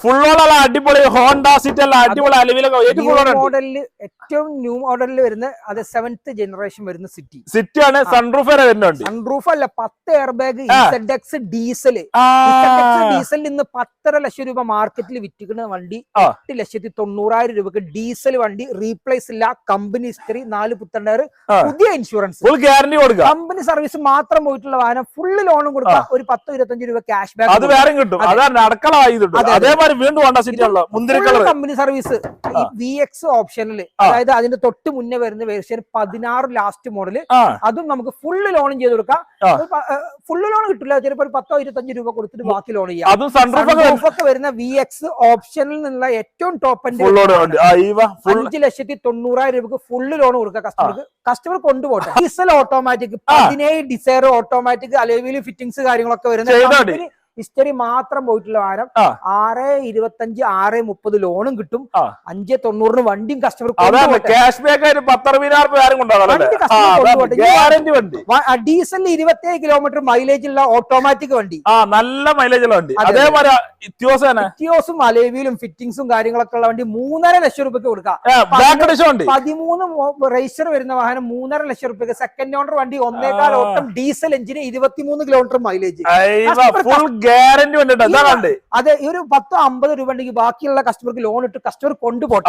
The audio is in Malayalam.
ഫുള്ളോളം അടിപൊളി ഹോണ്ട സിറ്റി അല്ല അടിപൊളി അലവിലൊക്കെ മോഡലില് ഏറ്റവും ന്യൂ മോഡലിൽ വരുന്ന അത് 7th ജനറേഷൻ വരുന്ന സിറ്റി ആണ്. സൺറൂഫ് വരെ വരുന്നുണ്ട്. സൺറൂഫ് അല്ല, 10 എയർ ബാഗ് ഡീസൽ ഇന്ന് 1.5 ലക്ഷം രൂപ മാർക്കറ്റിൽ വിറ്റിക്കുന്ന വണ്ടി 8,90,000 രൂപക്ക് ഡീസൽ വണ്ടി. റീപ്ലേസ് ഇല്ല, കമ്പനി ഹിസ്റ്ററി, 4 പുത്തൻ ടയർ, പുതിയ ഇൻഷുറൻസ്, ഫുൾ ഗ്യാരണ്ടി കൊടുക്കുക. കമ്പനി സർവീസ് മാത്രം പോയിട്ടുള്ള വാഹനം, ഫുള്ള് ലോണും കൊടുക്കുക. ഒരു 10-25 രൂപ ക്യാഷ് ബാക്ക് അത് വേറെ കിട്ടും. അതാണ് അടക്കള അതേമാതിരി വീണ്ടും ഹോണ്ട സിറ്റി ഉള്ള മുന്തിരി കളർ കമ്പനി സർവീസ്. VX ഓപ്ഷനിൽ, അതായത് അതിന്റെ തൊട്ട് മുന്നേ വരുന്ന വേർഷൻ 16 ലാസ്റ്റ് മോഡല്, അതും നമുക്ക് ഫുള്ള് ലോണും ചെയ്ത് കൊടുക്കാം. ഫുള്ള് ലോൺ കിട്ടില്ല, ചിലപ്പോൾ ഒരു 10-25 രൂപ കൊടുത്തിട്ട് ബാക്കി ലോൺ ചെയ്യാം. ഒക്കെ വരുന്ന VX ഓപ്ഷനിൽ നിന്നുള്ള ഏറ്റവും ടോപ്പ് എൻഡ് 5,90,000 രൂപക്ക് ഫുള്ള് ലോൺ കൊടുക്കുക കസ്റ്റമർക്ക്. കസ്റ്റമർ കൊണ്ടുപോട്ടെ. Diesel automatic 17 Dzire automatic alloy wheel fittings കാര്യങ്ങളൊക്കെ വരുന്ന ഹിസ്റ്ററി മാത്രം പോയിട്ടുള്ള വാഹനം 6,25, 6,30 ലോണും കിട്ടും. 5,90 വണ്ടിയും customer cash back 10,000 diesel 27 kilometre mileage ഉള്ള ഓട്ടോമാറ്റിക് വണ്ടി, നല്ല മൈലേജ് ഉള്ള വണ്ടി. അതേപോലെ ഇറ്റിയോസും അലേവിയിലും ഫിറ്റിംഗ്സും കാര്യങ്ങളൊക്കെ ഉള്ള വണ്ടി 3.5 ലക്ഷം രൂപയ്ക്ക് കൊടുക്കാം. 13 റേസർ വരുന്ന വാഹനം 3.5 ലക്ഷം രൂപയ്ക്ക്. സെക്കൻഡ് ഓണർ വണ്ടി 1.25 ഓട്ടം ഡീസൽ എഞ്ചിന് 23 കിലോമീറ്റർ മൈലേജ്, ഗ്യാരണ്ടി വന്നിട്ട്. അതെ, ഒരു 10-50 രൂപ ഉണ്ടെങ്കിൽ ബാക്കിയുള്ള കസ്റ്റമർക്ക് ലോൺ ഇട്ട് കസ്റ്റമർ കൊണ്ടുപോട്ടെ.